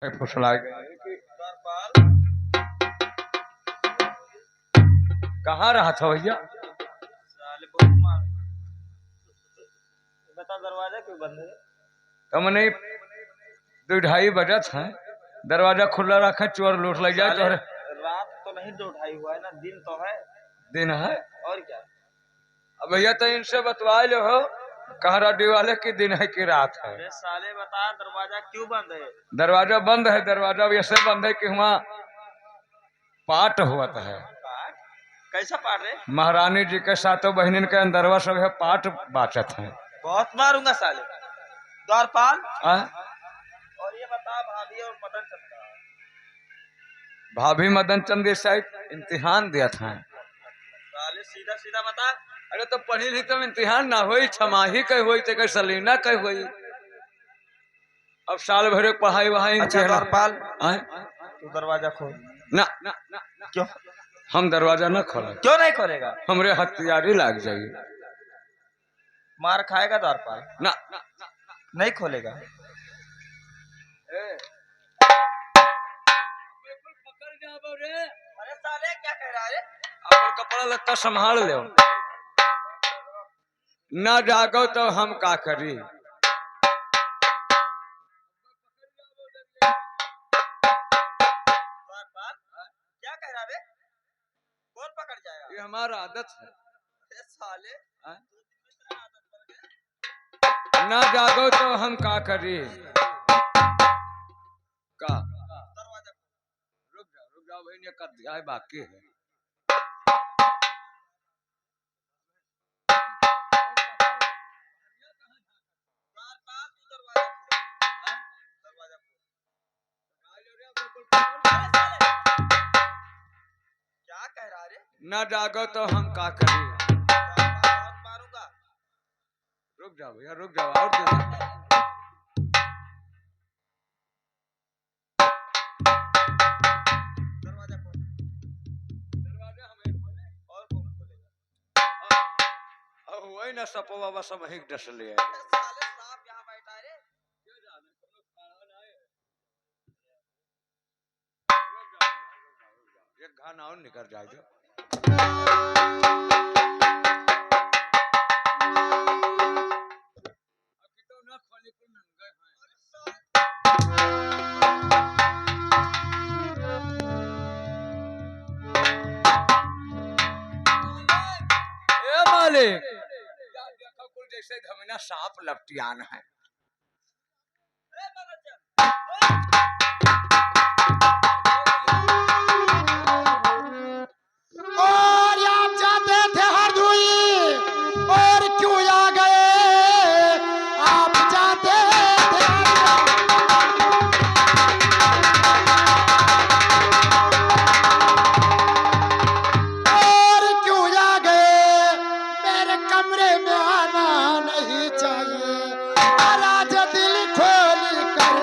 फुसला गए कि कहाँ रहा था भैया? साले बहुत मार बता दरवाजा क्यों बंद है? तुमने 2:30 बजे था, दरवाजा खुला रखा, चोर लूट ले जाए तो। रात तो नहीं 2:30 हुआ है ना, दिन तो है। दिन है और क्या? अब भैया तो इनसे बतवा लो हो, कहरा वाले की दिन है कि रात है? अरे साले बता दरवाजा क्यों बंद है? दरवाजा बंद है, दरवाजा ऐसे बंद है कि वहाँ पाठ हुआ है। पाठ? कैसा पाठ है? महारानी जी के सातों बहनिन के अंदरवा सब है, पाठ बाचत है। बहुत मारूंगा साले द्वारपाल। आ? और ये बता भाभी और मदन चंद का? भाभी मदन चंद शायद इम्तिहान दिया था। साले सीधा सीधा बता। अरे तो पढ़ी नहीं तो इम्तिहान ना हुई, छमाही कह हुई तो सलीना कह हुई। अब साल भर पढ़ाई वहाई। अच्छा द्वारपाल तू दरवाजा खोल। ना ना ना क्यों? हम दरवाजा ना खोला। क्यों नहीं खोलेगा? हमरे हथियारी लग जाएगी। मार खाएगा द्वारपाल। ना नहीं खोलेगा। अरे साले क्या कह रहा है? अपन कपड़ा लत्ता संभाल ले, ना जागो तो हम का करी। क्या कह रहा है? कौन पकड़ जाएगा? ये हमारा आदत है। अरे साले ना जागो तो हम का करी। का दरवाजा रुक जाओ भाई, ये अध्याय बाकी है। क्या कह रहा रे? ना जागो तो हम का करी। मारूंगा। रुक जाओ भैया, रुक जाओ और दे। दरवाजा खोल। दरवाजा हमें खोले और कौन खोलेगा? अब वही ना सपोवा बस हम ही डस ले। साले सांप यहाँ बैठा है रे। एक घाना और निकल जाए जो। जैसे धमना सांप लपटियान है। और आप जाते थे हरदोई और क्यों आ गए? आप जाते थे और क्यों आ गए? मेरे कमरे में आना नहीं चाहिए। आज दिल खोल कर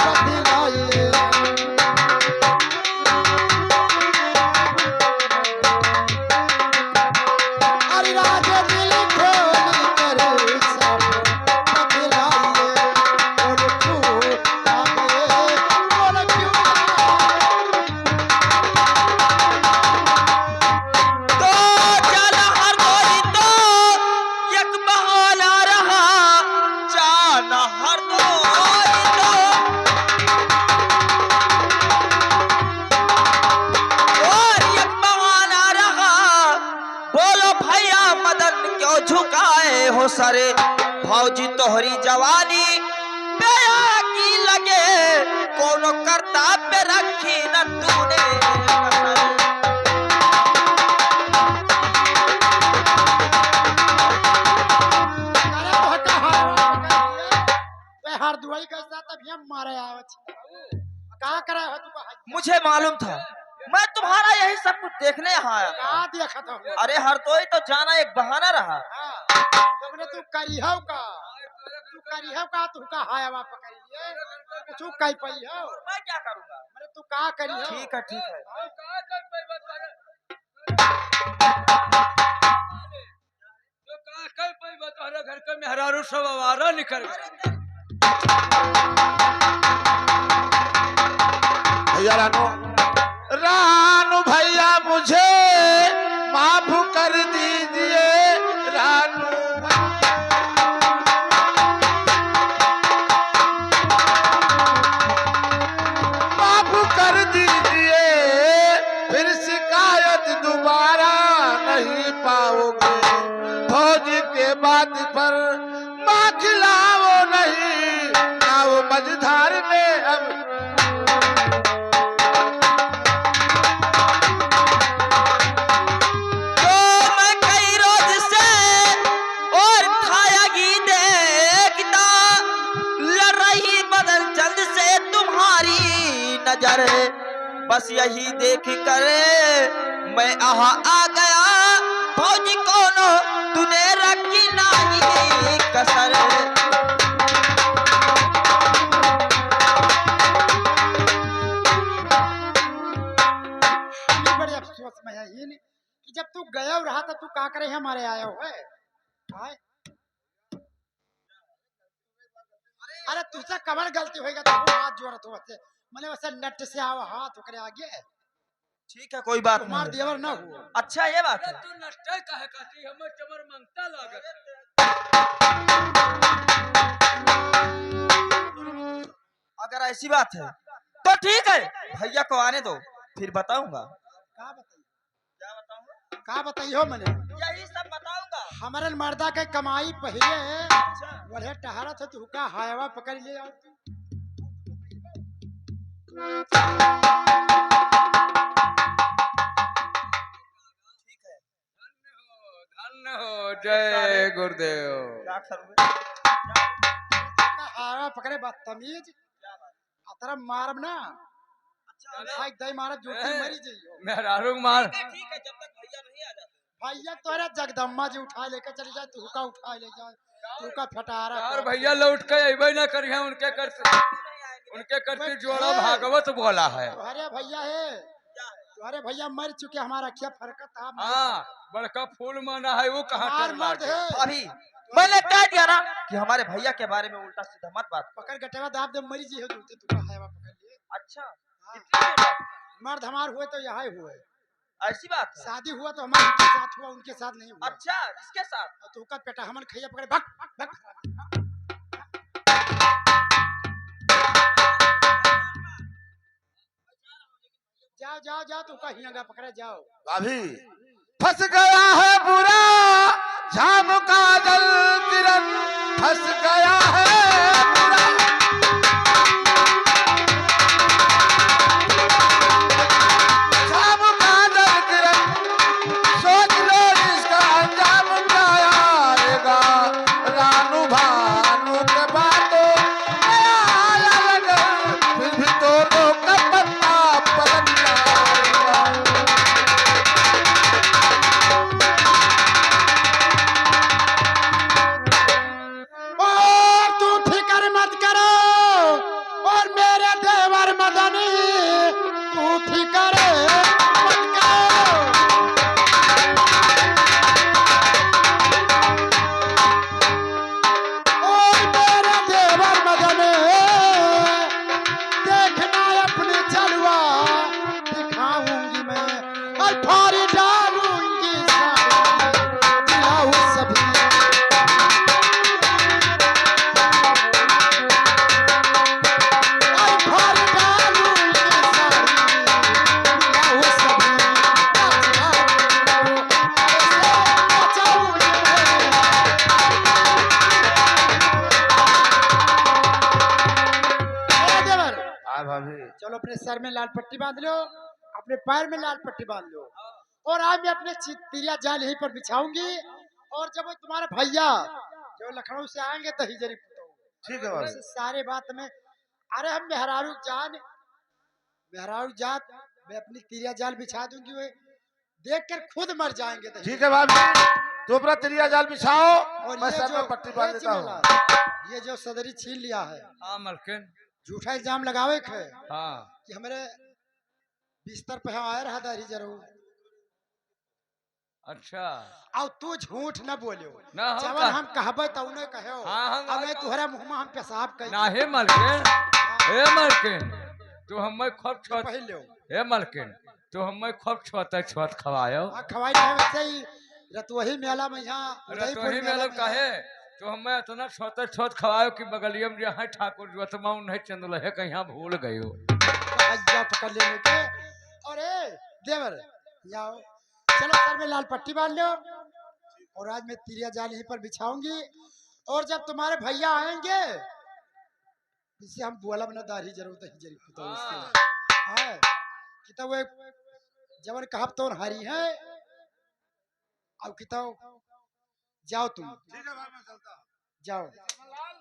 बदलाइए। हो सारे भौजी तोहरी जवानी बेया की लगे, कोनो करताब पे रखी न तूने। हरदोई के साथ अभी हम मारे आवे कहाँ करे हो तू? मुझे मालूम था, मैं तुम्हारा यही सब कुछ देखने यहाँ आया। कहाँ देखा था? अरे हरदोई तो जाना एक बहाना रहा। तुमने तू करिहव का, तू करिहव का, तू का हायवा पकड़िए तू कहीं पई हो। मैं क्या करूँगा? अरे तू कहाँ करिहव? ठीक है ठीक है। घर का मेहरारू सब आवारा निकल गए। भैया रानू रानू भैया मुझे माफ कर दीजिए रानू माफ कर दीजिए फिर शिकायत दोबारा नहीं पाओगे फौज के बात पर माँ खिलाओ नहीं ना वो मझधार में अब तो मैं कई रोज से और खायागी देखता लड़ रही बदल चंद से तुम्हारी नजर बस यही देख कर मैं यहाँ आ गया फौजी कोनो तूने रखी नहीं कसर ये बड़े अफसोस में है ये नहीं कि जब तू गया रहा था तू का करे हमारे आया हुआ है आए? अरे तुझसे कमर गलती होएगा तो हाथ जोड़ तो वैसे मैंने वैसे नट से आओ हाथ ओकरे आगे ठीक है कोई बात तुम्हार नहीं देवर ना हुआ अच्छा ये बात है तू नष्टे काहे कहती हमर चमर मंगता लागत अगर ऐसी बात है तो ठीक है भैया को आने दो फिर बताऊंगा का बताइए क्या बताऊंगा का बताइयो मैंने यही सब बताऊंगा हमारे मर्दा के कमाई पहले बढ़े टहरा था तू का हायवा पकड़ ले आओ धन्य हो जय गुरुदेव क्या करूंगा का हायवा पकड़े बदतमीज अतरा मारब ना अच्छा दई मारब जूती मरी जइयो मेहरारू मार ठीक है जब तक भैया नहीं आ जाते भैया तोरा जगदम्बा जी उठा लेकर चली जाए तू का उठा ले जाए तू का फटारा यार भैया लौट के अबे ना करिए उनके करते जोड़ा भागवत बोला है तुम्हारे भैया है तुम्हारे भैया मर चुके हमारा क्या फर्क था हाँ बड़का फूल माना है वो कहाँ मार कर मर्द लागे? है अभी मैंने कह दिया ना कि हमारे भैया के बारे में उल्टा सीधा मत बात पकड़ गटेवा दाब दे मरी जी हो दूते तू का हायवा पकड़ लिए अच्छा हाँ। इतनी दूर बात? मर्द हमार हुए तो यहाँ हुए ऐसी बात है शादी हुआ तो हमारे उनके साथ हुआ उनके साथ नहीं हुआ अच्छा इसके साथ तू का पेटा हमन खैया पकड़े भग भग भग जाओ जाओ जाओ तू का हिंगा पकड़े जाओ भाभी फंस गया है बुरा झाम काजल किरण फंस गया है बुरा झाम काजल किरण सोच लो इसका अंजाम क्या आएगा रानू भानु के बातों नया आया लगन फिर भी दोनों का पत्ता पलट जाएगा और तू फिक्र मत करो और मेरे देवर मदनी तू फिक्र मत करो और मेरे देवर मदनी देखना अपनी चलवा दिखाऊंगी मैं और फाड़ी डालूंगी सारी दिलाऊ सभी आई फाड़ डालूंगी सारी दिलाऊ सभी बचाऊंगी देवर हाँ भाभी चलो अपने सर में लाल पट्टी बांध लो अपने पैर में लाल पट्टी बांध लो और आज मैं अपने तिरिया जाल यहीं पर बिछाऊंगी और जब वो तुम्हारे भैया जो लखनऊ से आएंगे तो ही जरी ठीक है भाभी सारे बात में अरे हम मेहरारू जात मैं अपनी तिरिया जाल बिछा दूंगी वे देख कर खुद मर जाएंगे तो ठीक है भाभी तो अपना तिरिया जाल बिछाओ और मैं ये सर जो में पट्टी बांध ये देता हूँ चिमला, ये जो सदरी छीन लिया है हाँ मलकिन झूठा इल्जाम लगावे है हाँ कि हमारे बिस्तर पे हम आए रहा दारी जरूर अच्छा और तू झूठ न बोलियो ना हम जवन का- हम कहबे तो उन्हें कहो हाँ, हम अब मैं तुहरा मुंह में हम पेशाब कर नाही मलकिन हे मलकिन तू हमें खूब छोत पहन लो। हे मलकिन तू हमें खूब छोत छोत खवायो हाँ खवाई नहीं वैसे ही रतुही मेला में यहाँ अरे तो उदयपुर ही मेला में में कहे तो हमें इतना छोत छोत खवायो कि बगलिया में जहाँ ठाकुर जोतमा नहीं चंदुलहे कहीं भूल गयो हज्जा पकड़ लेने के। अरे देवर जाओ चलो सर में लाल पट्टी बांध लो और आज मैं तिरिया जाल यहीं पर बिछाऊंगी और जब तुम्हारे भैया आएंगे जिससे हम बुआला बना दाढ़ी जरूर दही जरूर तो उससे हाँ कितना वो जवन कहा तो हरी है अब कितना जाओ तुम ठीक है भाई मैं चलता हूँ। जाओ कमललाल,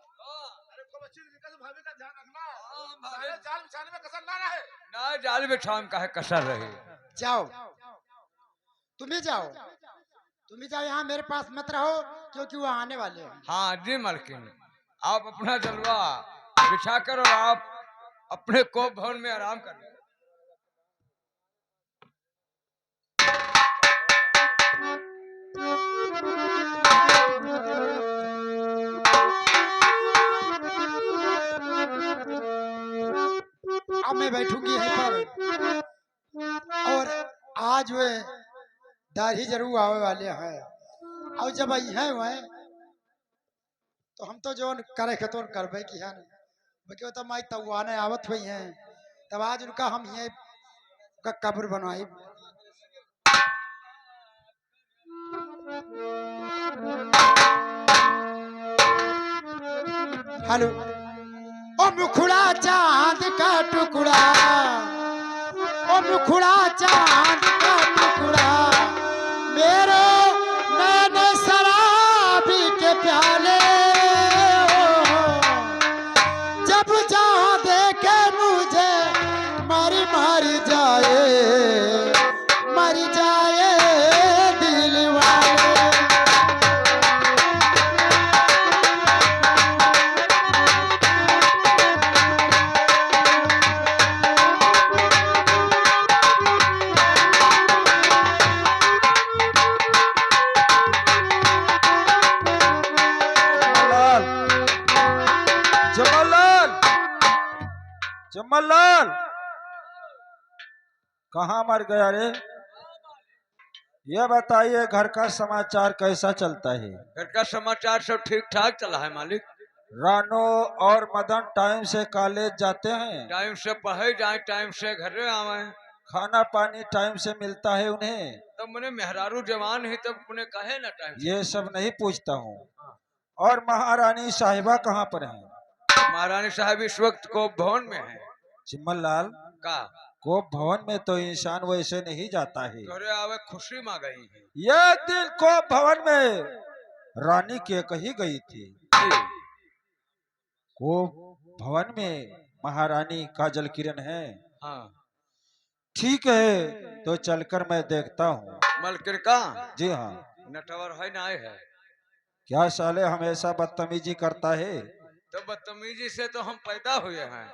अरे खूब अच्छी तरीके से भाभी का ध्यान रखना। भाभी। सारे जाल बिछाने में कसर ना रहे। ना जाल बिछाम का है कसर रही जाओ तुम ही जाओ यहाँ मेरे पास मत रहो क्योंकि वो आने वाले हैं। हाँ जी मलकिन आप अपना जलवा बिछा कर और आप अपने कोप भवन में आराम कर लो। अब मैं बैठूंगी यहीं पर और आज वे दाढ़ी जरूर आवे वाले हैं और जब आई है वह तो हम तो जो करे के तो करबे की है बाकी तो माई तवाने आवत हुई हैं तब आज उनका हम ये का कब्र बनवाई। हेलो ओ मुखड़ा चांद का टुकड़ा ओ मुखड़ा चांद का टुकड़ा मेरे नैन शराबी के प्याले जब जहाँ देखे मुझे मरी जाए दिल वाले। जमललाल, जमललाल, जमललाल, कहाँ मर गया रे? ये बताइए घर का समाचार कैसा चलता है? घर का समाचार सब ठीक ठाक चला है मालिक। रानो और मदन टाइम से कॉलेज जाते हैं, टाइम से पढ़े जाए टाइम से घरे आवे खाना पानी टाइम से मिलता है उन्हें? तब मैंने मेहरारू जवान ही तब उन्हें कहे ना टाइम से। ये सब नहीं पूछता हूँ। और महारानी साहिबा कहाँ पर हैं? महारानी साहब इस वक्त को भवन में है चिम्मललाल, का कोप भवन में तो इंसान वैसे नहीं जाता है। घरे आवे खुशी माँ गई है ये दिन कोप भवन में रानी के कही गई थी। जी। कोप भवन में महारानी काजल किरण है। हाँ ठीक है तो चलकर मैं देखता हूँ। मलकिन का जी हाँ। नटवर है ना है क्या साले हमेशा बदतमीजी करता है? तो बदतमीजी से तो हम पैदा हुए हैं।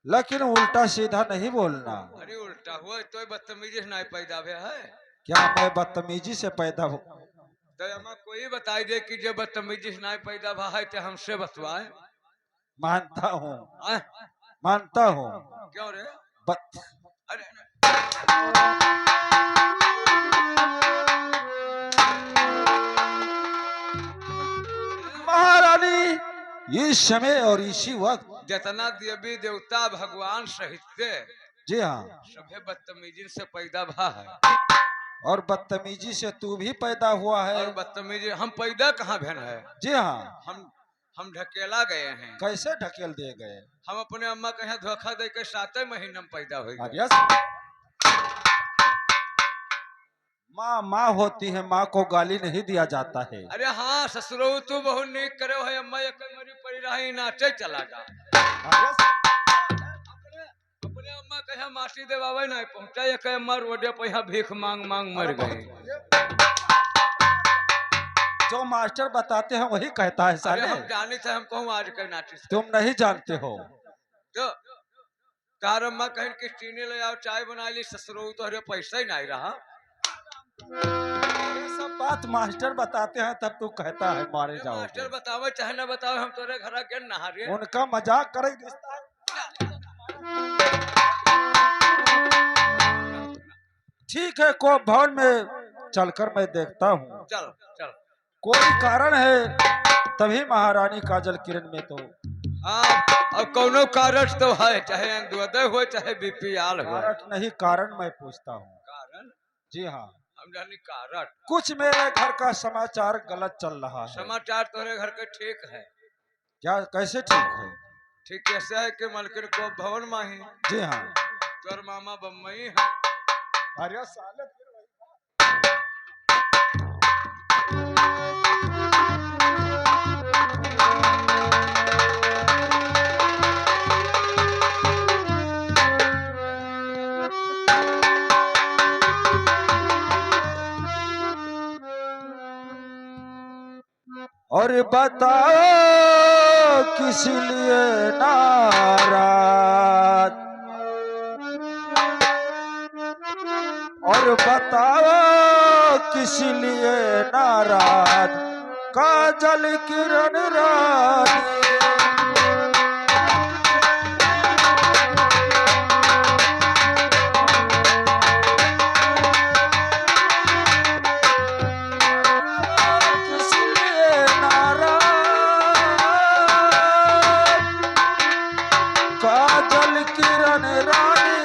लेकिन उल्टा सीधा नहीं बोलना। अरे उल्टा हुआ तो बदतमीजी से नहीं पैदा हुआ है। क्या मैं बदतमीजी से पैदा हो? तो हमें कोई बताई दे कि जो बदतमीजी से नहीं पैदा हुआ है तो हमसे बतवाए। मानता हूँ, आह, मानता हूँ। क्यों रे? बत अरे महारानी इस समय और इसी वक्त, जितना देवी देवता भगवान सहित के जी हाँ, सभे बदतमीजी से पैदा भा है। और बदतमीजी से तू भी पैदा हुआ है। और बदतमीजी हम पैदा कहाँ भेन है? जी हाँ। हम ढकेला गए हैं। कैसे ढकेल दिए गए? हम अपने अम्मा के यहाँ धोखा दे के 7 महीने में पैदा हुए। अरे माँ माँ होती है, माँ को गाली नहीं दिया जाता है। अरे हाँ ससुरो तू बहुत नीक करे है। अम्मा एक मरी पड़ी रही नाचे चला जा। अपने अम्मा के यहाँ मासी देवावे नहीं पहुंचा। एक अम्मा रोडे पे यहाँ भीख मांग मांग मर गई। जो मास्टर बताते हैं वही कहता है अरे साले। हम जाने थे हम कहूँ आज के नाची से। तुम नहीं जानते हो। तो कार अम्मा कहीं कि चीनी ले आओ चाय बना ली। ससुरो तो अरे पैसा ही नहीं रहा। ये सब बात मास्टर बताते हैं तब तू कहता है मारे जाओ। मास्टर बतावे चाहे ना बतावे हम तोरे घर के नहारे। उनका मजाक करे रिश्ता ठीक है, को भवन में चलकर मैं देखता हूँ। चल चल। कोई कारण है तभी महारानी काजल किरण में तो हाँ, अब कौनो कारण तो है, चाहे अंत्योदय हो चाहे बीपीआल हो। कारण नहीं, कारण मैं पूछता हूँ। कारण? जी हाँ, हम जानी कारण। कुछ मेरे घर का समाचार गलत चल रहा है। समाचार तुम्हारे घर के ठीक है? क्या, कैसे ठीक है? ठीक कैसे है कि मलकिन को भवन माही, जी हाँ। तोर मामा बम्बई है। अरे साले और बताओ किस लिए नाराज, और बताओ किस लिए नाराज काजल किरण रानी। काजल किरण रानी,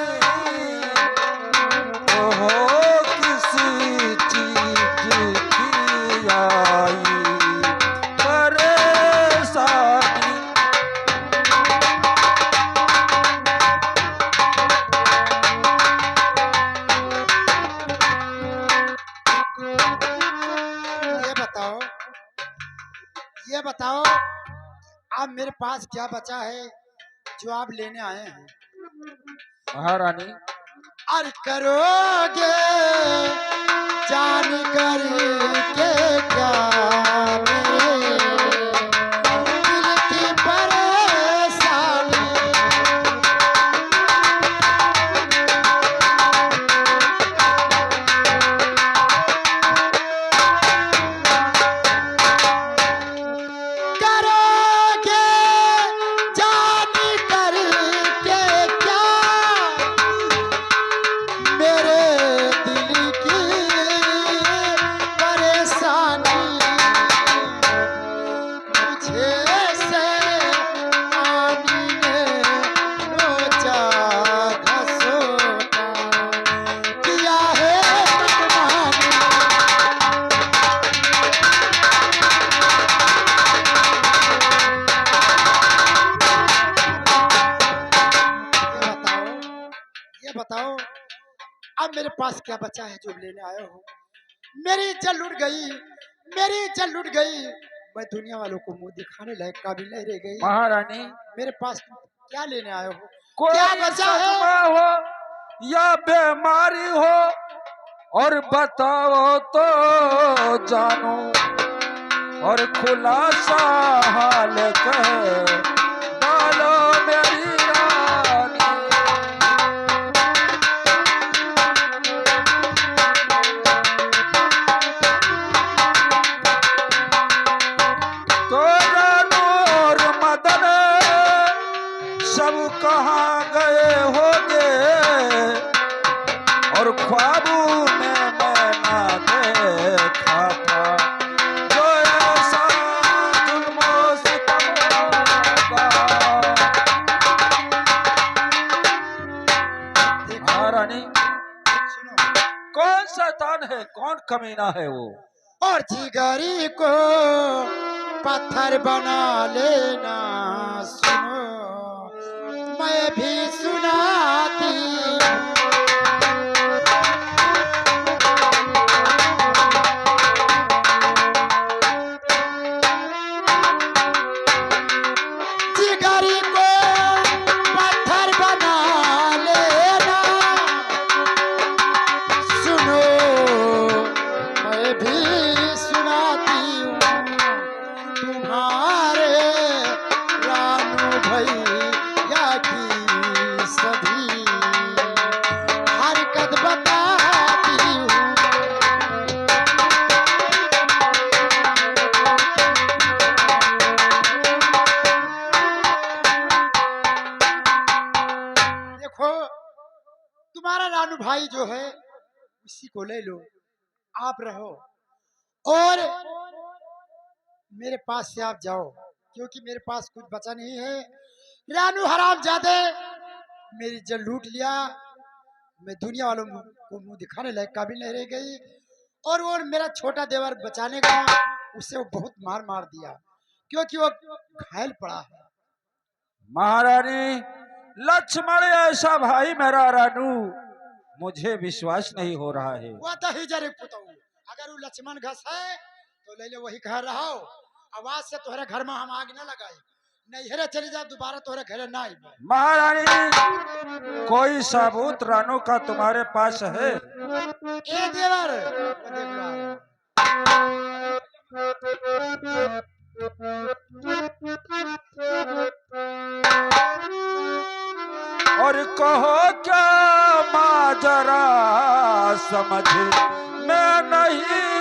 ओहो किसी चीज की आई परेशानी। ये बताओ अब मेरे पास क्या बचा है जो आप लेने आए हैं? महारानी, अरे करोगे जान कर के क्या मेरे दिल की परेशानी? करोगे जान कर के क्या मेरे दिल की परेशानी? मुझे से पानी ने नोचा घसोटा किया है मनमानी। ये बताओ अब मेरे पास क्या बचा है जो लेने आए हो? मेरी इज्जत लुट गई, मेरी इज्जत लुट गई। मैं दुनिया वालों को मुंह दिखाने लायक काबिल नहीं रह गई। महारानी, मेरे पास क्या लेने आए हो? कोई क्या बचा है? सदमा हो या बीमारी हो और बताओ तो जानू, और खुलासा हाल कह डालो मेरी रानी। तोरा नूर मदन सब कहाँ गए होंगे, और ख्वाबों में मैं ना देखा था जो ऐसा जुल्म सितम का। महारानी, सुनो, कौन शैतान है, कौन कमीना है वो? और जिगरी को पत्थर बना लेना। सुनो मैं भी सुनाती जिगरी को पत्थर बना लेना। सुनो मैं भी सुनाती हूँ तुम्हारे रानू भैया की सभी तुम्हारा रानू भाई जो है उसी को ले लो, आप रहो और मेरे पास से आप जाओ, क्योंकि मेरे पास कुछ बचा नहीं है। रानू हरामजादे मेरी इज्जत लूट लिया, मैं दुनिया वालों को मुंह दिखाने लायक काबिल नहीं रह गई। और वो मेरा छोटा देवर बचाने गया, उसे वो बहुत मार मार दिया, क्योंकि वो घायल पड़ा है। महारानी, लक्ष्मण ऐसा भाई मेरा रानू, मुझे विश्वास नहीं हो रहा है। वो तो ही जरे पुतऊ, अगर वो लक्ष्मण घस है तो ले ले वही घर रहो। आवाज से तोहरे घर में हम आग न लगाए, नहीं चली जा दोबारा तोहरे घर ना आई। महारानी, कोई सबूत रानू का तुम्हारे पास है? ए देवर, वो देख रहा और कहो क्या माजरा समझ में नहीं